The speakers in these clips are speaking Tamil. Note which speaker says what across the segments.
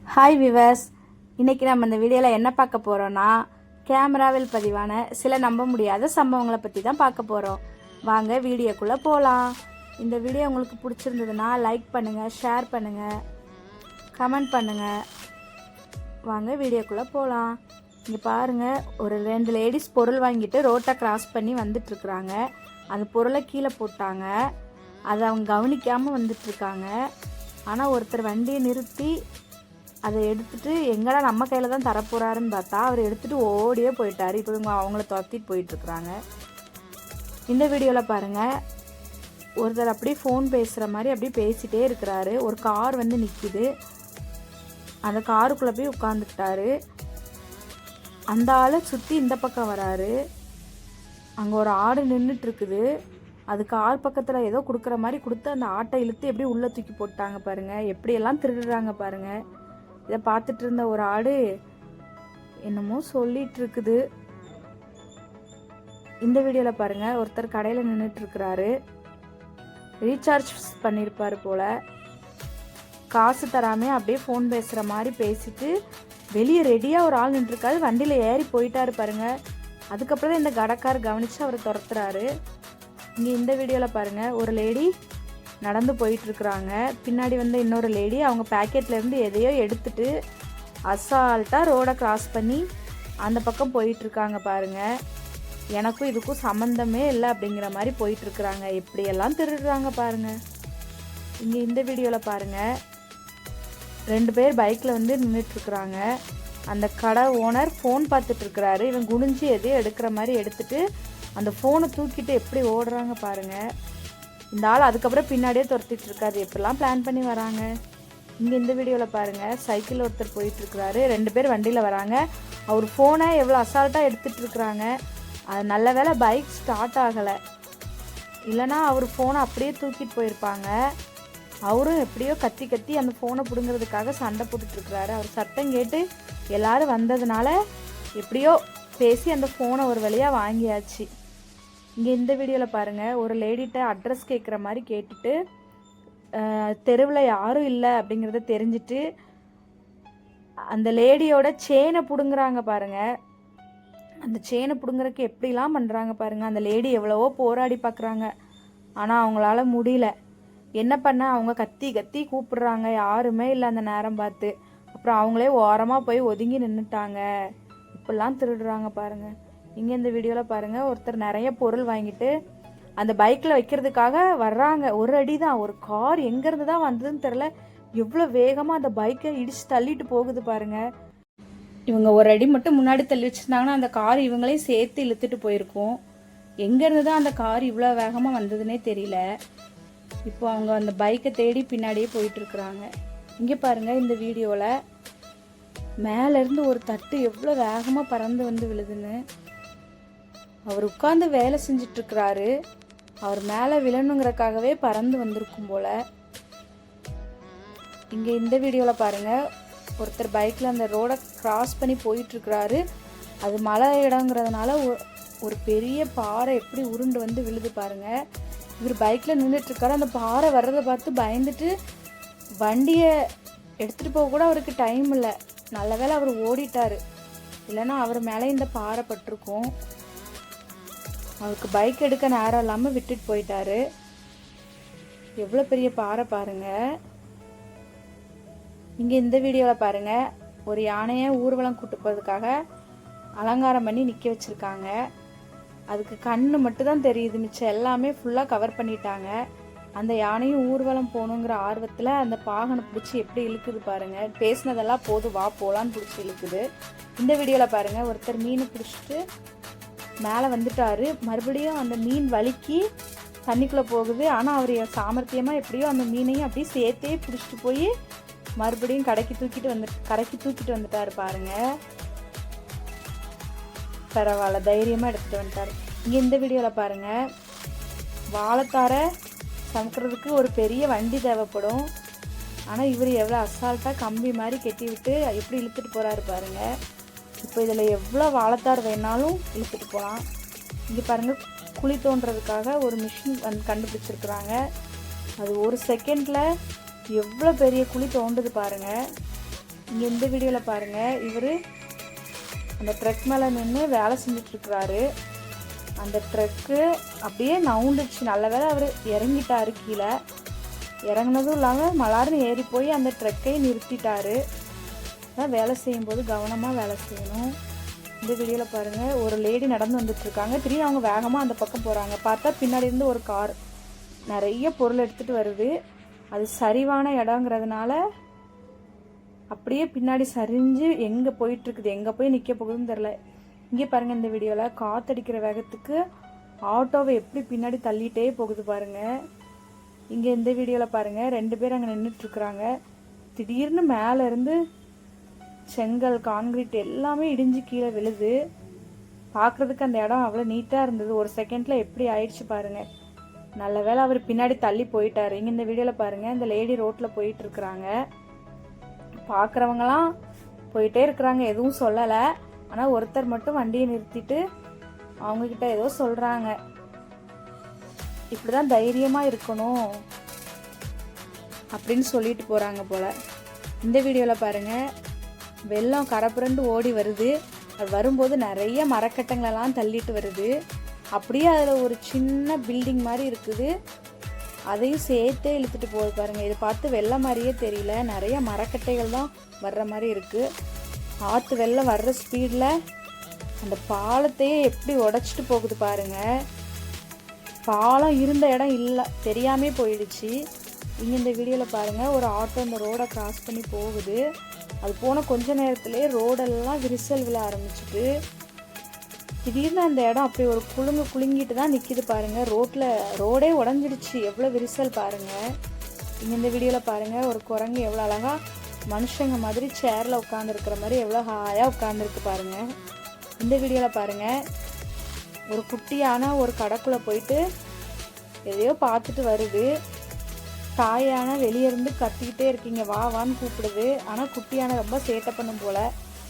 Speaker 1: ஹாய் விவர்ஸ், இன்றைக்கி நம்ம இந்த வீடியோவில் என்ன பார்க்க போகிறோன்னா கேமராவில் பதிவான சில நம்ப முடியாத சம்பவங்களை பற்றி தான் பார்க்க போகிறோம். வாங்க வீடியோக்குள்ளே போகலாம். இந்த வீடியோ உங்களுக்கு பிடிச்சிருந்ததுன்னா லைக் பண்ணுங்கள், ஷேர் பண்ணுங்கள், கமெண்ட் பண்ணுங்கள். வாங்க வீடியோக்குள்ளே போகலாம். இங்கே பாருங்கள், ஒரு 2 லேடிஸ் பொருள் வாங்கிட்டு ரோட்டை கிராஸ் பண்ணி வந்துட்டுருக்குறாங்க. அந்த பொருளை கீழே போட்டாங்க. அதை அவங்க கவனிக்காமல் வந்துட்டுருக்காங்க. ஆனால் ஒருத்தர் வண்டியை நிறுத்தி அதை எடுத்துகிட்டு எங்கடா நம்ம கையில் தான் தரப்போகிறாருன்னு பார்த்தா அவர் எடுத்துகிட்டு ஓடியே போயிட்டார். இப்போ இவங்க அவங்கள துரத்திட்டு போயிட்டுருக்குறாங்க. இந்த வீடியோவில் பாருங்கள், ஒருத்தர் அப்படியே ஃபோன் பேசுகிற மாதிரி அப்படியே பேசிகிட்டே இருக்கிறாரு. ஒரு கார் வந்து நிற்கிது. அந்த காருக்குள்ளே போய் உட்காந்துக்கிட்டாரு. அந்த ஆளை சுற்றி இந்த பக்கம் வராரு. அங்கே ஒரு ஆடு நின்றுட்டுருக்குது. அது கார் பக்கத்தில் ஏதோ கொடுக்குற மாதிரி கொடுத்து அந்த ஆட்டை இழுத்து எப்படி உள்ளே தூக்கி போட்டாங்க பாருங்கள். எப்படியெல்லாம் திருடுறாங்க பாருங்கள். இதை பார்த்துட்டு இருந்த ஒரு ஆடு என்னமோ சொல்லிட்டு இருக்குது. இந்த வீடியோவில் பாருங்கள், ஒருத்தர் கடையில் நின்றுட்டுருக்கிறாரு. ரீசார்ஜ் பண்ணியிருப்பார் போல். காசு தராமல் அப்படியே ஃபோன் பேசுகிற மாதிரி பேசிட்டு வெளியே ரெடியாக ஒரு ஆள் நின்றுருக்காரு. வண்டியில் ஏறி போயிட்டாரு பாருங்கள். அதுக்கப்புறம் தான் இந்த கடைக்கார் கவனித்து அவரை துரத்துறாரு. இங்கே இந்த வீடியோவில் பாருங்கள், ஒரு லேடி நடந்து போயிட்டுருக்குறாங்க. பின்னாடி வந்து இன்னொரு லேடி அவங்க பேக்கெட்லேருந்து எதையோ எடுத்துட்டு அசால்ட்டாக ரோடை கிராஸ் பண்ணி அந்த பக்கம் போயிட்டுருக்காங்க பாருங்கள். எனக்கும் இதுக்கும் சம்மந்தமே இல்லை அப்படிங்கிற மாதிரி போயிட்டுருக்குறாங்க. எப்படியெல்லாம் திருடுறாங்க பாருங்கள். இங்கே இந்த வீடியோவில் பாருங்கள், 2 பேர் பைக்கில் வந்து நின்றுட்டுருக்குறாங்க. அந்த கடை ஓனர் ஃபோன் பார்த்துட்ருக்குறாரு. இவன் குனிஞ்சு எதையோ எடுக்கிற மாதிரி எடுத்துகிட்டு அந்த ஃபோனை தூக்கிட்டு எப்படி ஓடுறாங்க பாருங்கள். இந்த ஆள் அதுக்கப்புறம் பின்னாடியே துரத்திட்டு இருக்காரு. எப்படிலாம் பிளான் பண்ணி வராங்க. இங்கே இந்த வீடியோவில் பாருங்கள், சைக்கிள் ஒருத்தர் போயிட்டுருக்குறாரு. 2 பேர் வண்டியில் வராங்க. அவர் ஃபோனை எவ்வளோ அசால்ட்டாக எடுத்துகிட்டு இருக்கிறாங்க. அது நல்ல வேளை பைக் ஸ்டார்ட் ஆகலை, இல்லைனா அவர் ஃபோனை அப்படியே தூக்கிட்டு போயிருப்பாங்க. அவரும் எப்படியோ கத்தி கத்தி அந்த ஃபோனை பிடுங்கிறதுக்காக சண்டை போட்டுட்ருக்குறாரு. அவர் சத்தம் கேட்டு எல்லோரும் வந்ததுனால எப்படியோ பேசி அந்த ஃபோனை ஒரு வழியாக வாங்கியாச்சு. இங்கே இந்த வீடியோவில் பாருங்கள், ஒரு லேடிகிட்ட அட்ரஸ் கேட்குற மாதிரி கேட்டுட்டு தெருவில் யாரும் இல்லை அப்படிங்கிறத தெரிஞ்சுட்டு அந்த லேடியோட செயினை பிடுங்குறாங்க பாருங்கள். அந்த செயினை பிடுங்குறதுக்கு எப்படிலாம் பண்ணுறாங்க பாருங்கள். அந்த லேடி எவ்வளவோ போராடி பார்க்குறாங்க, ஆனால் அவங்களால முடியல. என்ன பண்ண, அவங்க கத்தி கத்தி கூப்பிடுறாங்க, யாருமே இல்லை அந்த நேரம் பார்த்து. அப்புறம் அவங்களே ஓரமாக போய் ஒதுங்கி நின்றுட்டாங்க. இப்படிலாம் திருடுறாங்க பாருங்கள். இங்கே இந்த வீடியோவில் பாருங்கள், ஒருத்தர் நிறைய பொருள் வாங்கிட்டு அந்த பைக்கில் வைக்கிறதுக்காக வர்றாங்க. ஒரு அடி தான், ஒரு கார் எங்கேருந்து தான் வந்ததுன்னு தெரில. எவ்வளோ வேகமாக அந்த பைக்கை இடித்து தள்ளிட்டு போகுது பாருங்கள். இவங்க ஒரு அடி மட்டும் முன்னாடி தள்ளி வச்சுருந்தாங்கன்னா அந்த கார் இவங்களையும் சேர்த்து இழுத்துட்டு போயிருக்கும். எங்கேருந்து தான் அந்த கார் இவ்வளோ வேகமாக வந்ததுன்னே தெரியல. இப்போ அவங்க அந்த பைக்கை தேடி பின்னாடியே போயிட்டுருக்குறாங்க. இங்கே பாருங்கள், இந்த வீடியோவில் மேலேருந்து ஒரு தட்டு எவ்வளோ வேகமாக பறந்து வந்து விழுதுன்னு. அவர் உட்காந்து வேலை செஞ்சிட்ருக்கிறாரு. அவர் மேலே விழணுங்கிறக்காகவே பறந்து வந்திருக்கும் போல். இங்கே இந்த வீடியோவில் பாருங்கள், ஒருத்தர் பைக்கில் அந்த ரோடை கிராஸ் பண்ணி போயிட்டுருக்கிறாரு. அது மலை இடங்கிறதுனால ஒரு பெரிய பாறை எப்படி உருண்டு வந்து விழுது பாருங்கள். இவர் பைக்கில் நின்றுட்டுருக்காரு. அந்த பாறை வர்றதை பார்த்து பயந்துட்டு வண்டியை எடுத்துகிட்டு போக கூட அவருக்கு டைம் இல்லை. நல்ல வேளை அவர் ஓடிட்டார், இல்லைன்னா அவர் மேலே இந்த பாறை பட்டிருக்கும். அவருக்கு பைக் எடுக்க நேரம் இல்லாமல் விட்டுட்டு போயிட்டாரு. எவ்வளோ பெரிய பாறை பாருங்கள். இங்கே இந்த வீடியோவில் பாருங்கள், ஒரு யானையை ஊர்வலம் கூட்டு போகிறதுக்காக அலங்காரம் பண்ணி நிற்க வச்சுருக்காங்க. அதுக்கு கண்ணு மட்டும்தான் தெரியுது, மிச்சம் எல்லாமே ஃபுல்லாக கவர் பண்ணிட்டாங்க. அந்த யானையும் ஊர்வலம் போகணுங்கிற ஆர்வத்தில் அந்த பாகனை பிடிச்சி எப்படி இழுக்குது பாருங்கள். பேசினதெல்லாம் போதும் வா போகலான்னு பிடிச்சி இழுக்குது. இந்த வீடியோவில் பாருங்கள், ஒருத்தர் மீனை பிடிச்சிட்டு மேலே வந்துட்டார். மறுபடியும் அந்த மீன் வலிக்கி தண்ணிக்குள்ளே போகுது. ஆனால் அவர் சாமர்த்தியமாக எப்படியோ அந்த மீனையும் அப்படியே சேர்த்தே பிடிச்சிட்டு போய் மறுபடியும் கரைக்கு தூக்கிட்டு வந்துட்டார் பாருங்கள். பரவாயில்ல, தைரியமாக எடுத்துகிட்டு வந்துட்டார். இங்கே இந்த வீடியோவில் பாருங்கள், வாழைத்தாரை சமைக்கிறதுக்கு ஒரு பெரிய வண்டி தேவைப்படும். ஆனால் இவர் எவ்வளோ அசால்ட்டாக கம்பி மாதிரி கட்டி விட்டு எப்படி இழுத்துட்டு போகிறாரு பாருங்கள். இப்போ இதில் எவ்வளோ வாழைத்தார் வேணாலும் இழுத்துட்டு போகலாம். இங்கே பாருங்கள், குழி தோண்டுறதுக்காக ஒரு மிஷின் கண்டுபிடிச்சிருக்குறாங்க. அது ஒரு செகண்டில் எவ்வளோ பெரிய குழி தோண்டுது பாருங்கள். இங்கே இந்த வீடியோவில் பாருங்கள், இவர் அந்த ட்ரக் மேலே நின்று வேலை செஞ்சிட்ருக்கிறாரு. அந்த ட்ரக்கு அப்படியே நவுண்டுச்சு. நல்ல வேளை அவர் இறங்கிட்டார். கீழே இறங்கினதும் இல்லாமல் மலார்னு ஏறி போய் அந்த ட்ரக்கை நிறுத்திட்டார். அதான் வேலை செய்யும்போது கவனமாக வேலை செய்யணும். இந்த வீடியோவில் பாருங்கள், ஒரு லேடி நடந்து வந்துட்டுருக்காங்க. திடீர்னு அவங்க வேகமாக அந்த பக்கம் போகிறாங்க. பார்த்தா பின்னாடி இருந்து ஒரு கார் நிறைய பொருள் எடுத்துகிட்டு வருது. அது சரிவான இடங்கிறதுனால அப்படியே பின்னாடி சரிஞ்சு எங்கே போயிட்டுருக்குது, எங்கே போய் நிற்க போகுதுன்னு தெரில. இங்கே பாருங்கள், இந்த வீடியோவில் காற்றடிக்கிற வேகத்துக்கு ஆட்டோவை எப்படி பின்னாடி தள்ளிகிட்டே போகுது பாருங்கள். இங்கே இந்த வீடியோவில் பாருங்கள், 2 பேர் அங்கே நின்றுட்டுருக்குறாங்க. திடீர்னு மேலே இருந்து செங்கல் கான்கிரீட் எல்லாமே இடிஞ்சு கீழே விழுது. பார்க்குறதுக்கு அந்த இடம் அவ்வளோ நீட்டாக இருந்தது. ஒரு செகண்டில் எப்படி ஆயிடுச்சு பாருங்கள். நல்ல வேளை அவர் பின்னாடி தள்ளி போயிட்டார். இங்கே இந்த வீடியோவில் பாருங்கள், இந்த லேடி ரோட்டில் போயிட்டுருக்குறாங்க. பார்க்குறவங்களாம் போயிட்டே இருக்கிறாங்க, எதுவும் சொல்லலை. ஆனால் ஒருத்தர் மட்டும் வண்டியை நிறுத்திட்டு அவங்கக்கிட்ட ஏதோ சொல்கிறாங்க. இப்படி தான் தைரியமாக இருக்கணும் அப்படின்னு சொல்லிட்டு போகிறாங்க போல். இந்த வீடியோவில் பாருங்கள், வெள்ளம் கரைப்புரண்டு ஓடி வருது. அது வரும்போது நிறைய மரக்கட்டங்களெல்லாம் தள்ளிட்டு வருது. அப்படியே அதில் ஒரு சின்ன பில்டிங் மாதிரி இருக்குது, அதையும் சேர்த்தே இழுத்துட்டு போகுது பாருங்கள். இதை பார்த்து வெள்ளம் மாதிரியே தெரியல, நிறைய மரக்கட்டைகள் தான் வர்ற மாதிரி இருக்குது. ஆற்று வெள்ளம் வர்ற ஸ்பீடில் அந்த பாலத்தையே எப்படி உடச்சிட்டு போகுது பாருங்கள். பாலம் இருந்த இடம் இல்லை, தெரியாமே போயிடுச்சு. இங்கே இந்த வீடியோவில் பாருங்கள், ஒரு ஆட்டோ இந்த ரோடை கிராஸ் பண்ணி போகுது. அது போன கொஞ்ச நேரத்துலேயே ரோடெல்லாம் விரிசல் விழ ஆரம்பிச்சுட்டு திடீர்னு அந்த இடம் அப்படி ஒரு குலுங்கிட்டு தான் நிற்கிது பாருங்கள். ரோடே உடஞ்சிடுச்சு, எவ்வளோ விரிசல் பாருங்கள். இங்கே இந்த வீடியோவில் பாருங்கள், ஒரு குரங்கு எவ்வளோ அழகாக மனுஷங்க மாதிரி சேரில் உட்காந்துருக்கிற மாதிரி எவ்வளோ ஹாயாக உட்காந்துருக்கு பாருங்கள். இந்த வீடியோவில் பாருங்கள், ஒரு குட்டியான ஒரு கடைக்குள்ளே போயிட்டு எதையோ பார்த்துட்டு வருது. தாயான வெளியே இருந்து கத்திக்கிட்டே இருக்கீங்க, வா வான்னு கூப்பிடுது. ஆனால் குட்டியான ரொம்ப சேட்டை பண்ணும் போல்.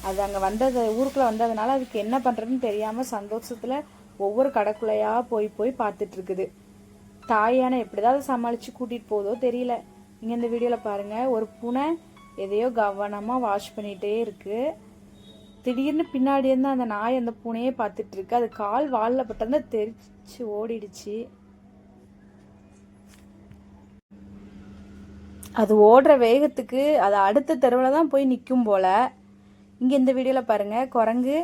Speaker 1: அது அங்கே ஊருக்குள்ளே வந்ததுனால அதுக்கு என்ன பண்ணுறதுன்னு தெரியாமல் சந்தோஷத்தில் ஒவ்வொரு கடைக்குள்ளையாக போய் பார்த்துட்ருக்குது. தாயான எப்படிதான் சமாளித்து கூட்டிகிட்டு போதோ தெரியல. இங்கே இந்த வீடியோவில் பாருங்கள், ஒரு பூனை எதையோ கவனமாக வாஷ் பண்ணிகிட்டே இருக்குது. திடீர்னு பின்னாடி இருந்து அந்த நாய் அந்த பூனையே பார்த்துட்ருக்கு. அது கால் வாலில் பட்டிருந்தா தெரிச்சு ஓடிடுச்சு. அது ஓடுற வேகத்துக்கு அது அடுத்த தெருவில் தான் போய் நிற்கும் போல். இங்கே இந்த வீடியோவில் பாருங்கள், குரங்கு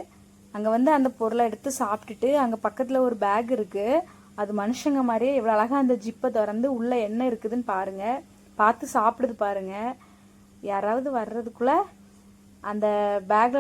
Speaker 1: அங்கே வந்து அந்த பொருளை எடுத்து சாப்பிட்டுட்டு அங்கே பக்கத்தில் ஒரு பேக் இருக்குது. அது மனுஷங்க மாதிரியே எவ்வளோ அழகாக அந்த ஜிப்பை திறந்து உள்ளே என்ன இருக்குதுன்னு பாருங்கள், பார்த்து சாப்பிடுது பாருங்கள். யாராவது வர்றதுக்குள்ளே அந்த பேக்கில்